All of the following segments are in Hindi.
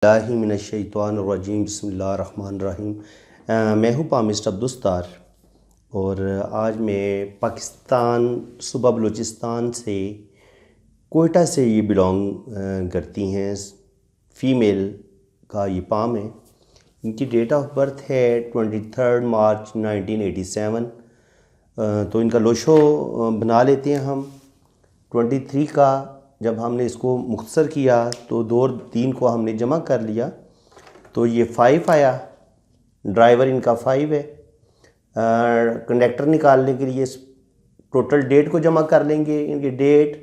मिनश्शैतानिर्रजीम बिस्मिल्लाहिर्रहमानिर्रहीम। मैं हूँ पामिस्ट अब्दुस्तार और आज मैं पाकिस्तान सूबा बलूचिस्तान से कोयटा से ये बिलोंग करती हैं। फ़ीमेल का ये पाम है। इनकी डेट ऑफ बर्थ है 23 मार्च 1987। तो इनका लोशो बना लेते हैं हम 23 का। जब हमने इसको मुख्तसर किया तो 2 और 3 को हमने जमा कर लिया तो ये 5 आया। ड्राइवर इनका 5 है। कंडक्टर निकालने के लिए टोटल डेट को जमा कर लेंगे। इनके डेट,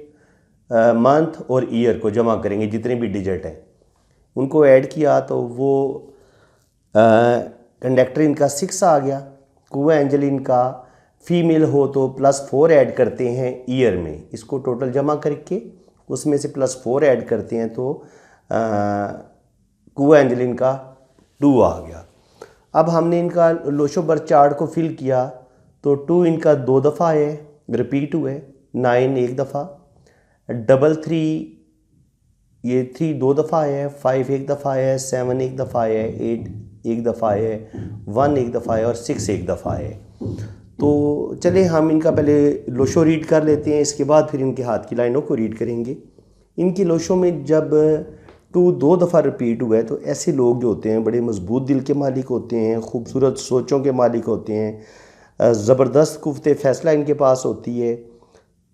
मंथ और ईयर को जमा करेंगे, जितने भी डिजिट हैं उनको ऐड किया तो वो कंडक्टर इनका 6 आ गया। कुआ एंजल इनका फ़ीमेल हो तो +4 ऐड करते हैं ईयर में। इसको टोटल जमा करके उसमें से +4 ऐड करते हैं तो कुआ एंजल इनका 2 आ गया। अब हमने इनका लोशो बर्थ चार्ट को फिल किया तो 2 इनका 2 दफ़ा है, रिपीट हुए। 9 एक दफ़ा, 3 ये 3 2 दफ़ा है, 5 एक दफ़ा है, 7 एक दफ़ा है, 8 एक दफ़ा है, 1 एक दफ़ा है और 6 एक दफ़ा है। तो चले हम इनका पहले लोशो रीड कर लेते हैं, इसके बाद फिर इनके हाथ की लाइनों को रीड करेंगे। इनके लोशो में जब 2 2 दफ़ा रिपीट हुआ है तो ऐसे लोग जो होते हैं बड़े मजबूत दिल के मालिक होते हैं, खूबसूरत सोचों के मालिक होते हैं, ज़बरदस्त कुव्वत फ़ैसला इनके पास होती है।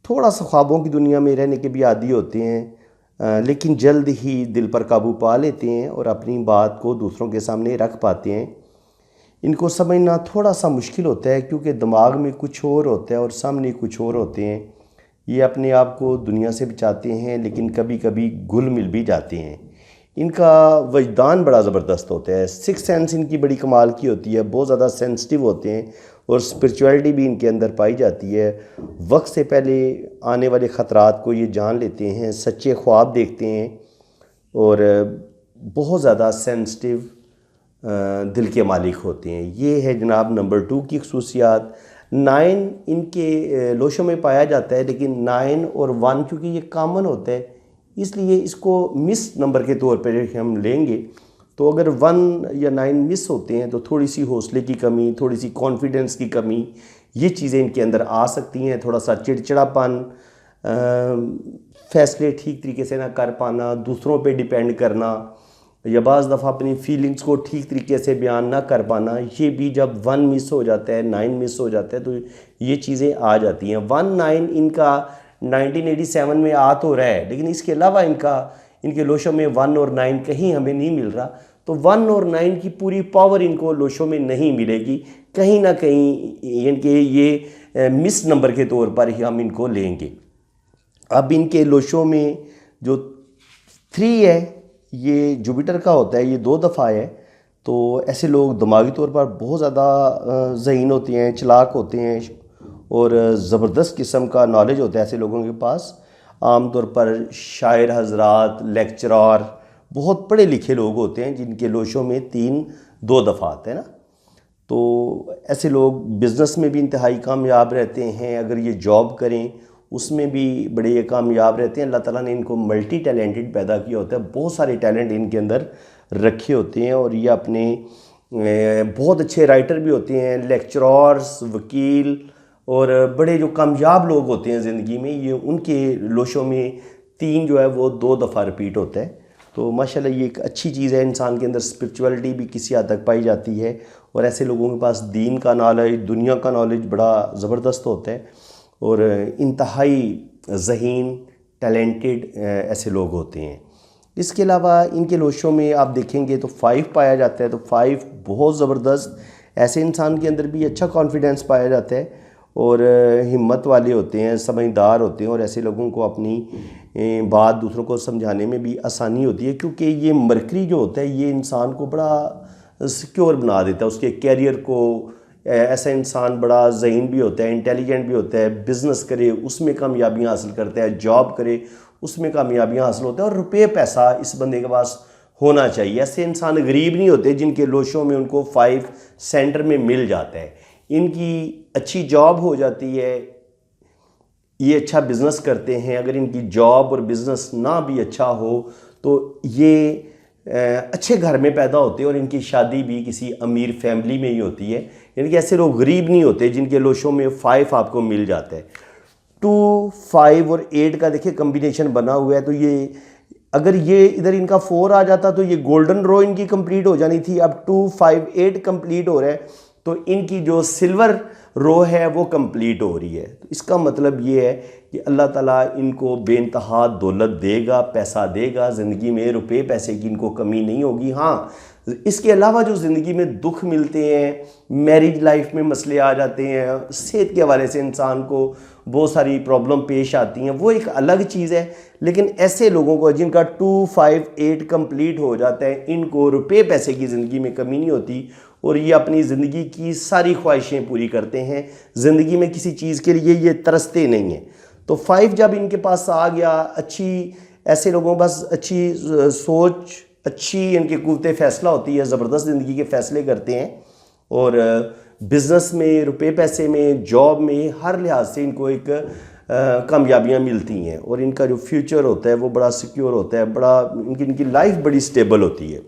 थोड़ा सा ख्वाबों की दुनिया में रहने के भी आदी होते हैं, लेकिन जल्द ही दिल पर काबू पा लेते हैं और अपनी बात को दूसरों के सामने रख पाते हैं। इनको समझना थोड़ा सा मुश्किल होता है क्योंकि दिमाग में कुछ और होता है और सामने कुछ और होते हैं। ये अपने आप को दुनिया से बचाते हैं लेकिन कभी कभी घुल मिल भी जाते हैं। इनका वजदान बड़ा ज़बरदस्त होता है। 6 सेंस इनकी बड़ी कमाल की होती है, बहुत ज़्यादा सेंसिटिव होते हैं और स्पिरिचुअलिटी भी इनके अंदर पाई जाती है। वक्त से पहले आने वाले ख़तरात को ये जान लेते हैं, सच्चे ख्वाब देखते हैं और बहुत ज़्यादा सेंसिटिव दिल के मालिक होते हैं। ये है जनाब नंबर 2 की खसूसियात। 9 इनके लोशो में पाया जाता है, लेकिन 9 और 1 क्योंकि ये कॉमन होता है इसलिए इसको मिस नंबर के तौर पर हम लेंगे। तो अगर 1 या 9 मिस होते हैं तो थोड़ी सी हौसले की कमी, थोड़ी सी कॉन्फिडेंस की कमी, ये चीज़ें इनके अंदर आ सकती हैं। थोड़ा सा चिड़चिड़ापन, फ़ैसले ठीक तरीके से ना कर पाना, दूसरों पे डिपेंड करना या बाज़ दफ़ा अपनी फीलिंग्स को ठीक तरीके से बयान ना कर पाना, ये भी जब 1 मिस हो जाता है, 9 मिस हो जाता है तो ये चीज़ें आ जाती हैं। 1 9 इनका 1987 में आ तो रहा है, लेकिन इसके अलावा इनके लोशो में 1 और 9 कहीं हमें नहीं मिल रहा। तो 1 और 9 की पूरी पावर इनको लोशो में नहीं मिलेगी, कहीं ना कहीं इनके ये मिस नंबर के तौर पर ही हम इनको लेंगे। अब इनके लोशो में जो 3 है ये जुपिटर का होता है, ये 2 दफ़ा है। तो ऐसे लोग दिमागी तौर पर बहुत ज़्यादा ज़हीन होते हैं, चालाक होते हैं और ज़बरदस्त किस्म का नॉलेज होता है ऐसे लोगों के पास। आमतौर पर शायर हजरात, लेक्चरार, बहुत पढ़े लिखे लोग होते हैं जिनके लोशों में 3 2 दफ़ा आते हैं ना। तो ऐसे लोग बिज़नेस में भी इंतहाई कामयाब रहते हैं। अगर ये जॉब करें उसमें भी बड़े कामयाब रहते हैं। अल्लाह ताला ने इनको मल्टी टैलेंटेड पैदा किया होता है, बहुत सारे टैलेंट इनके अंदर रखे होते हैं और ये अपने बहुत अच्छे राइटर भी होते हैं, लेक्चरर्स, वकील और बड़े जो कामयाब लोग होते हैं ज़िंदगी में, ये उनके लोशों में 3 जो है वो 2 दफ़ा रिपीट होता है। तो माशाल्लाह ये एक अच्छी चीज़ है। इंसान के अंदर स्पिरिचुअलिटी भी किसी हद तक पाई जाती है और ऐसे लोगों के पास दीन का नॉलेज, दुनिया का नॉलेज बड़ा ज़बरदस्त होता है और इंतहाई ज़हीन टैलेंटेड ऐसे लोग होते हैं। इसके अलावा इनके लोशों में आप देखेंगे तो 5 पाया जाता है। तो 5 बहुत ज़बरदस्त, ऐसे इंसान के अंदर भी अच्छा कॉन्फिडेंस पाया जाता है और हिम्मत वाले होते हैं, समझदार होते हैं और ऐसे लोगों को अपनी बात दूसरों को समझाने में भी आसानी होती है क्योंकि ये मरकरी जो होता है ये इंसान को बड़ा सिक्योर बना देता है, उसके कैरियर को। ऐसा इंसान बड़ा ज़हीन भी होता है, इंटेलिजेंट भी होता है, बिज़नेस करे उसमें कामयाबियाँ हासिल करता है, जॉब करे उसमें कामयाबियाँ हासिल होता है और रुपये पैसा इस बंदे के पास होना चाहिए। ऐसे इंसान गरीब नहीं होते जिनके लोशों में उनको 5 सेंटर में मिल जाता है। इनकी अच्छी जॉब हो जाती है, ये अच्छा बिज़नेस करते हैं। अगर इनकी जॉब और बिज़नेस ना भी अच्छा हो तो ये अच्छे घर में पैदा होते हैं और इनकी शादी भी किसी अमीर फैमिली में ही होती है। यानी कि ऐसे लोग गरीब नहीं होते जिनके लोशों में 5 आपको मिल जाता है। 2, 5 और 8 का देखिए कम्बिनेशन बना हुआ है, तो ये अगर ये इधर इनका 4 आ जाता तो ये गोल्डन रो इनकी कंप्लीट हो जानी थी। अब 2, 5, 8 कंप्लीट हो रहा है तो इनकी जो सिल्वर रो है वो कंप्लीट हो रही है। तो इसका मतलब ये है कि अल्लाह ताला इनको बेइंतहा दौलत देगा, पैसा देगा, ज़िंदगी में रुपए पैसे की इनको कमी नहीं होगी। हाँ, इसके अलावा जो ज़िंदगी में दुख मिलते हैं, मैरिज लाइफ में मसले आ जाते हैं, सेहत के हवाले से इंसान को बहुत सारी प्रॉब्लम पेश आती हैं, वो एक अलग चीज़ है। लेकिन ऐसे लोगों को जिनका 2, 5, 8 कंप्लीट हो जाता है, इनको रुपए पैसे की ज़िंदगी में कमी नहीं होती और ये अपनी ज़िंदगी की सारी ख्वाहिशें पूरी करते हैं। ज़िंदगी में किसी चीज़ के लिए ये तरसते नहीं हैं। तो 5 जब इनके पास आ गया, अच्छी ऐसे लोगों के पास अच्छी सोच, अच्छी इनकी कुव्वत फ़ैसला होती है, ज़बरदस्त ज़िंदगी के फ़ैसले करते हैं और बिज़नेस में, रुपए पैसे में, जॉब में, हर लिहाज से इनको एक कामयाबियाँ मिलती हैं और इनका जो फ्यूचर होता है वो बड़ा सिक्योर होता है, बड़ा इनकी लाइफ बड़ी स्टेबल होती है।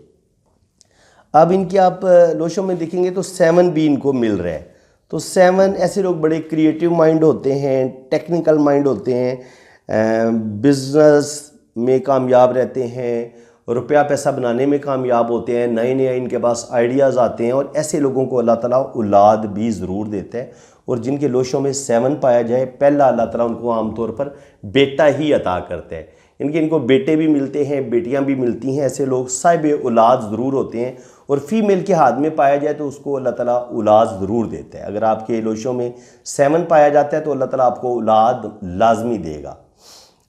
अब इनके आप लोशों में देखेंगे तो 7 भी इनको मिल रहा है। तो 7 ऐसे लोग बड़े क्रिएटिव माइंड होते हैं, टेक्निकल माइंड होते हैं, बिज़नेस में कामयाब रहते हैं, रुपया पैसा बनाने में कामयाब होते हैं, नए नए इनके पास आइडियाज़ आते हैं और ऐसे लोगों को अल्लाह ताला औलाद भी ज़रूर देता है। और जिनके लोशों में 7 पाया जाए, पहला अल्लाह ताला उनको आमतौर पर बेटा ही अता करता है। इनको बेटे भी मिलते हैं, बेटियां भी मिलती हैं। ऐसे लोग साहिब औलाद ज़रूर होते हैं और फीमेल के हाथ में पाया जाए तो उसको अल्लाह ताला औलाद ज़रूर देता है। अगर आपके लोशों में 7 पाया जाता है तो अल्लाह ताला आपको औलाद लाजमी देगा।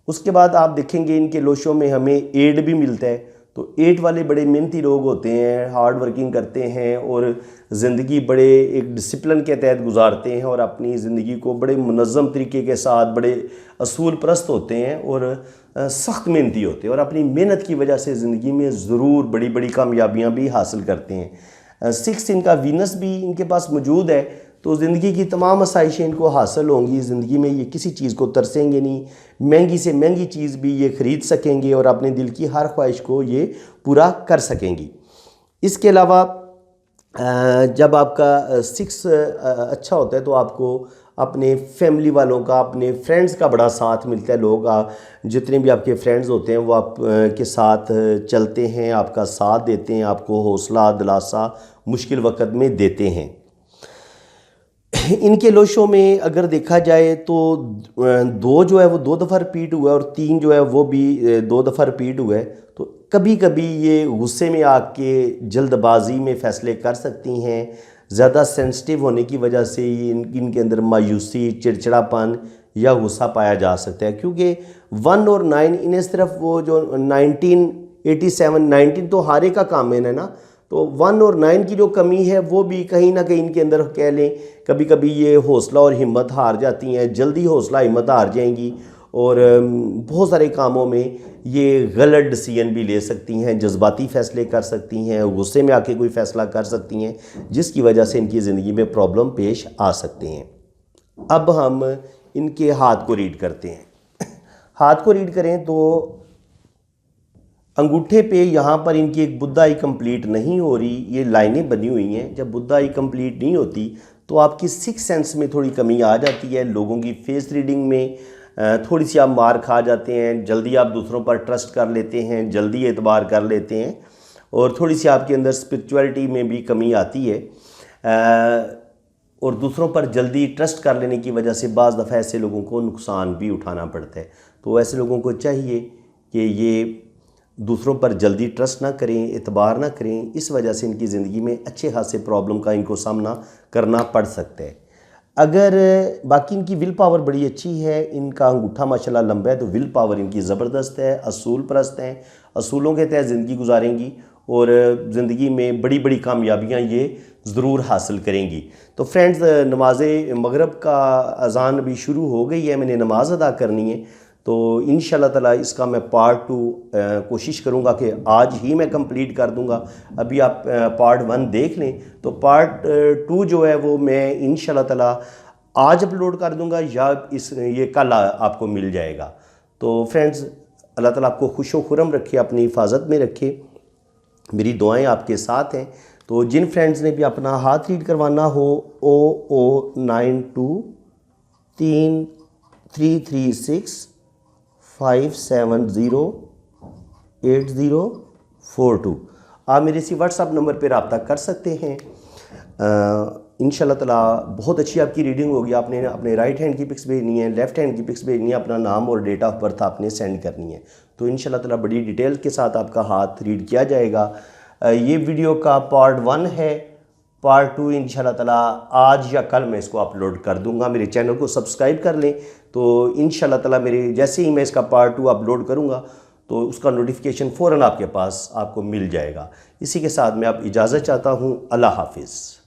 उसके बाद आप देखेंगे इनके लोशों में हमें 8 भी मिलता है। तो 8 वाले बड़े मेहनती लोग होते हैं, हार्ड वर्किंग करते हैं और ज़िंदगी बड़े एक डिसिप्लिन के तहत गुजारते हैं और अपनी ज़िंदगी को बड़े मुनज़्ज़म तरीके के साथ, बड़े असूल परस्त होते हैं और सख्त मेहनती होते हैं और अपनी मेहनत की वजह से ज़िंदगी में ज़रूर बड़ी बड़ी कामयाबियाँ भी हासिल करते हैं। 6 इनका वीनस भी इनके पास मौजूद है, तो ज़िंदगी की तमाम आसाइशें इनको हासिल होंगी। ज़िंदगी में ये किसी चीज़ को तरसेंगे नहीं, महंगी से महंगी चीज़ भी ये ख़रीद सकेंगे और अपने दिल की हर ख्वाहिश को ये पूरा कर सकेंगी। इसके अलावा जब आपका 6 अच्छा होता है तो आपको अपने फैमिली वालों का, अपने फ्रेंड्स का बड़ा साथ मिलता है। लोग जितने भी आपके फ्रेंड्स होते हैं वो आप के साथ चलते हैं, आपका साथ देते हैं, आपको हौसला दिलासा मुश्किल वक़्त में देते हैं। इनके लोशों में अगर देखा जाए तो 2 जो है वो 2 दफ़ा रिपीट हुआ है और 3 जो है वो भी 2 दफ़ा रिपीट हुआ है। तो कभी कभी ये गुस्से में आके जल्दबाजी में फ़ैसले कर सकती हैं। ज़्यादा सेंसिटिव होने की वजह से इनके अंदर मायूसी, चिड़चिड़ापन या गुस्सा पाया जा सकता है, क्योंकि 1 और 9 इन्हें सिर्फ वो जो 1987 19 तो हारे का काम है ना, तो 1 और 9 की जो कमी है वो भी कहीं ना कहीं इनके अंदर कह लें, कभी कभी ये हौसला और हिम्मत हार जाती हैं, जल्दी हौसला हिम्मत हार जाएंगी और बहुत सारे कामों में ये गलत डिसीजन भी ले सकती हैं, जज्बाती फ़ैसले कर सकती हैं, गुस्से में आके कोई फ़ैसला कर सकती हैं, जिसकी वजह से इनकी ज़िंदगी में प्रॉब्लम पेश आ सकते हैं। अब हम इनके हाथ को रीड करते हैं। हाथ को रीड करें तो अंगूठे पे यहाँ पर इनकी एक बुद्धा आई कंप्लीट नहीं हो रही, ये लाइनें बनी हुई हैं। जब बुद्धा आई कंप्लीट नहीं होती तो आपकी 6 सेंस में थोड़ी कमी आ जाती है। लोगों की फेस रीडिंग में थोड़ी सी आप मार खा जाते हैं, जल्दी आप दूसरों पर ट्रस्ट कर लेते हैं, जल्दी एतबार कर लेते हैं और थोड़ी सी आपके अंदर स्पिरिचुअलिटी में भी कमी आती है और दूसरों पर जल्दी ट्रस्ट कर लेने की वजह से बाज़ दफ़ा ऐसे लोगों को नुकसान भी उठाना पड़ता है। तो ऐसे लोगों को चाहिए कि ये दूसरों पर जल्दी ट्रस्ट ना करें, एतबार ना करें। इस वजह से इनकी ज़िंदगी में अच्छे खासे प्रॉब्लम का इनको सामना करना पड़ सकता है। अगर बाकी इनकी विल पावर बड़ी अच्छी है, इनका अंगूठा माशाल्लाह लंबा है, तो विल पावर इनकी ज़बरदस्त है, असूल परस्त हैं, असूलों के तहत ज़िंदगी गुजारेंगी और ज़िंदगी में बड़ी बड़ी कामयाबियाँ ये ज़रूर हासिल करेंगी। तो फ्रेंड्स, नमाज मगरिब का अज़ान अभी शुरू हो गई है, मैंने नमाज़ अदा करनी है, तो इंशाल्लाह ताला इसका मैं पार्ट 2 कोशिश करूँगा कि आज ही मैं कंप्लीट कर दूँगा। अभी आप पार्ट 1 देख लें, तो पार्ट 2 जो है वो मैं इंशाल्लाह ताला आज अपलोड कर दूँगा या ये कल आपको मिल जाएगा। तो फ्रेंड्स, अल्लाह ताला आपको खुश व खुरम रखे, अपनी हिफाजत में रखे मेरी दुआएं आपके साथ हैं। तो जिन फ्रेंड्स ने भी अपना हाथ रीड करवाना हो, OO923365708042 आप मेरे इसी व्हाट्सअप नंबर पर रब्ता कर सकते हैं। इंशाल्लाह ताला बहुत अच्छी आपकी रीडिंग होगी। आपने अपने राइट हैंड की पिक्स भेजनी है, लेफ़्ट हैंड की पिक्स भेजनी है, अपना नाम और डेट ऑफ बर्थ आपने सेंड करनी है। तो इंशाल्लाह ताला बड़ी डिटेल के साथ आपका हाथ रीड किया जाएगा। ये वीडियो का पार्ट 1 है। पार्ट 2 इंशाल्लाह ताला आज या कल मैं इसको अपलोड कर दूंगा। मेरे चैनल को सब्सक्राइब कर लें, तो इंशाल्लाह ताला मेरे जैसे ही मैं इसका पार्ट 2 अपलोड करूंगा तो उसका नोटिफिकेशन फ़ौरन आपके पास आपको मिल जाएगा। इसी के साथ मैं अब इजाज़त चाहता हूँ। अल्लाह हाफिज़।